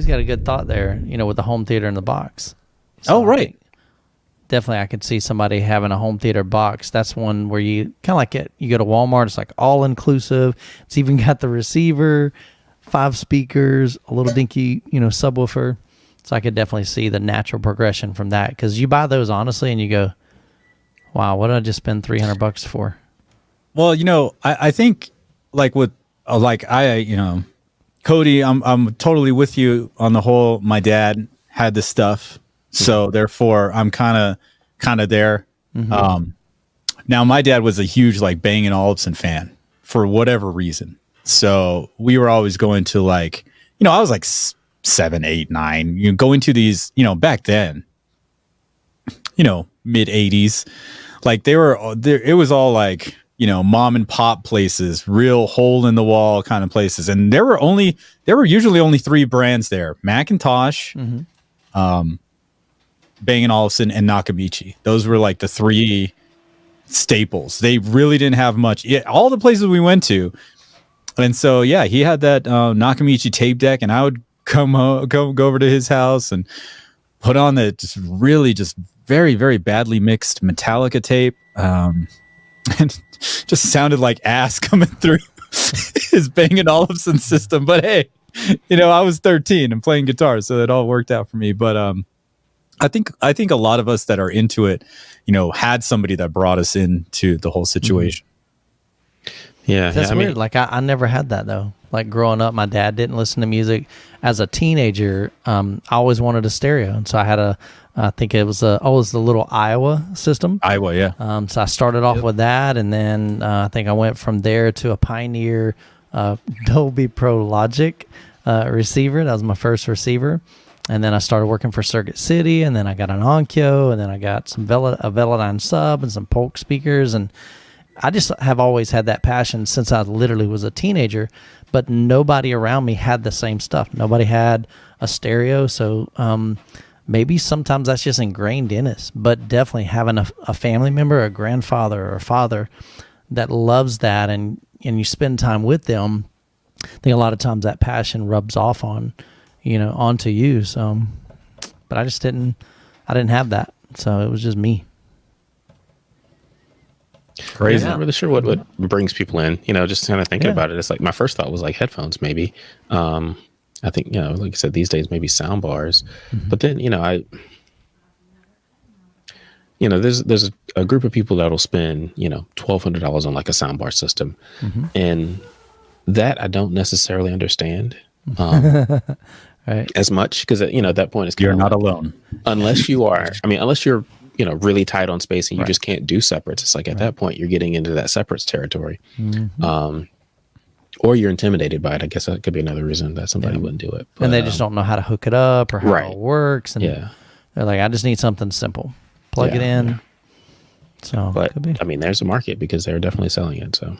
he's got a good thought there, with the home theater in the box. So right. Definitely I could see somebody having a home theater box. That's one where you kind of like it. You go to Walmart, it's like all inclusive. It's even got the receiver, 5 speakers, a little dinky, subwoofer. So I could definitely see the natural progression from that, because you buy those honestly and you go, wow, what did I just spend $300 for? Well, I think like with Cody, I'm totally with you on the whole. My dad had this stuff, so therefore I'm kind of there. Mm-hmm. Now my dad was a huge like Bang & Olufsen fan for whatever reason, so we were always going to I was like 7, 8, 9. Going to these, back then, mid 80s, like they were there. It was all like mom and pop places, real hole in the wall kind of places, and there were usually only 3 brands there: Macintosh, Bang & Olufsen, and Nakamichi. Those were like the 3 staples. They really didn't have much. All the places we went to, and so yeah, he had that Nakamichi tape deck, and I would go over to his house and put on the just very, very badly mixed Metallica tape, and just sounded like ass coming through his Bang & Olufsen system. But hey, I was 13 and playing guitar, so it all worked out for me. But I think a lot of us that are into it, had somebody that brought us into the whole situation. Yeah, that's weird. Like I never had that though. Like growing up, my dad didn't listen to music. As a teenager, I always wanted a stereo, and so I had I think it was the little Iowa system. Iowa, yeah. So I started off with that, and then I think I went from there to a Pioneer Dolby Pro Logic receiver. That was my first receiver. And then I started working for Circuit City, and then I got an Onkyo, and then I got a Velodyne sub and some Polk speakers. And I just have always had that passion since I literally was a teenager, but nobody around me had the same stuff. Nobody had a stereo. So maybe sometimes that's just ingrained in us, but definitely having a family member, a grandfather or a father that loves that, and you spend time with them, I think a lot of times that passion rubs off onto you. So, but I didn't have that. So it was just me. Crazy. I'm not really sure what brings people in, just kind of thinking about it. It's like my first thought was like headphones, maybe. I think, like I said, these days, maybe sound bars, but then, there's a group of people that'll spend, $1,200 on like a sound bar system. And that I don't necessarily understand. Right. As much, because at that point it's you're not alone unless you're really tight on space and you just can't do separates. It's like at that point you're getting into that separates territory, or you're intimidated by it. I guess that could be another reason that somebody wouldn't do it. But, and they just don't know how to hook it up or how it works, and they're like, I just need something simple, plug it in. So but there's a market because they're definitely selling it. So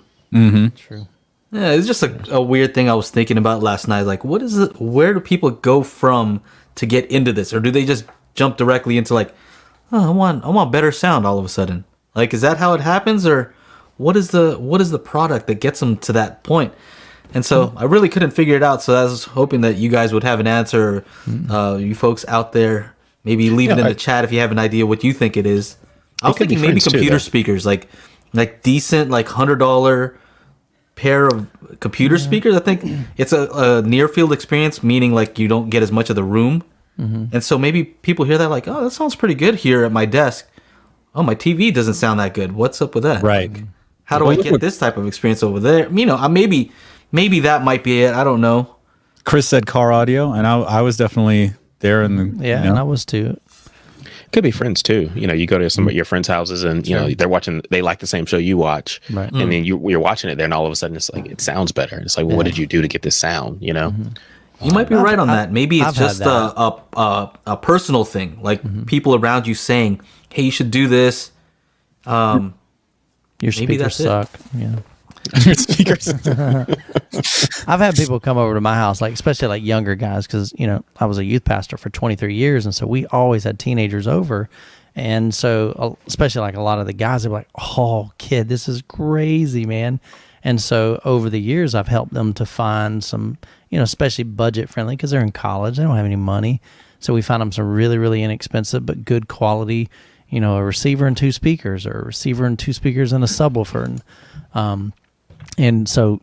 true. Yeah, it's just a weird thing I was thinking about last night. Like, what is it? Where do people go from to get into this, or do they just jump directly into like, oh, I want better sound all of a sudden? Like, is that how it happens, or what is the product that gets them to that point? And so I really couldn't figure it out. So I was hoping that you guys would have an answer. You folks out there, maybe leave it in the chat if you have an idea what you think it is. I was thinking maybe computer speakers, like decent, like $100 pair of computer speakers. I think it's a near field experience, meaning like you don't get as much of the room. And so maybe people hear that like, oh, that sounds pretty good here at my desk. Oh, my TV doesn't sound that good. What's up with that? Right. How do I get this type of experience over there? Maybe that might be it. I don't know. Chris said car audio, and I was definitely there. And and I was too. Could be friends too. You go to some of your friends' houses, and they like the same show you watch, right? And then you're watching it there, and all of a sudden it's like it sounds better. It's like, well, what did you do to get this sound? You might be right on that. Maybe it's just a personal thing, like people around you saying, "Hey, you should do this." Your speakers suck. Yeah. Your speakers. I've had people come over to my house, like especially like younger guys, because I was a youth pastor for 23 years, and so we always had teenagers over, and so especially like a lot of the guys are like, "Oh, kid, this is crazy, man," And so over the years, I've helped them to find some, especially budget friendly, because they're in college, they don't have any money. So we found them some really, really inexpensive but good quality, a receiver and 2 speakers, or a receiver and 2 speakers and a subwoofer. And so,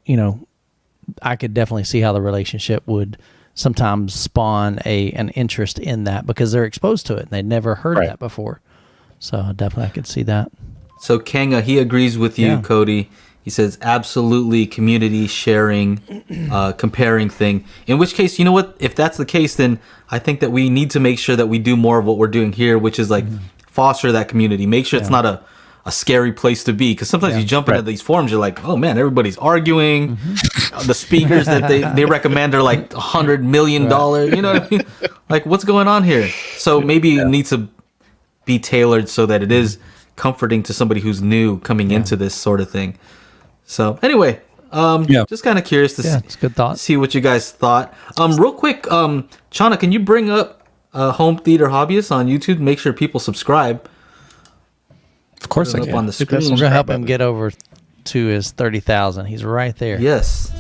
I could definitely see how the relationship would sometimes spawn an interest in that, because they're exposed to it and they'd never heard that before. So definitely I could see that. So Kanga, he agrees with you, Cody. He says absolutely community sharing, comparing thing. In which case, you know what? If that's the case, then I think that we need to make sure that we do more of what we're doing here, which is like foster that community. Make sure it's not a scary place to be, because sometimes you jump into these forums, you're like, oh man, everybody's arguing. The speakers that they recommend are like $100 million. You know what I mean? Like, what's going on here? So maybe it needs to be tailored so that it is comforting to somebody who's new coming into this sort of thing. So anyway, just kind of curious to it's good thought. see what you guys thought. Real quick, Chana, can you bring up Home Theater Hobbyist on YouTube? Make sure people subscribe. Of course I Up can. on the screen. We're going to help him get over to his 30,000. He's right there. Yes.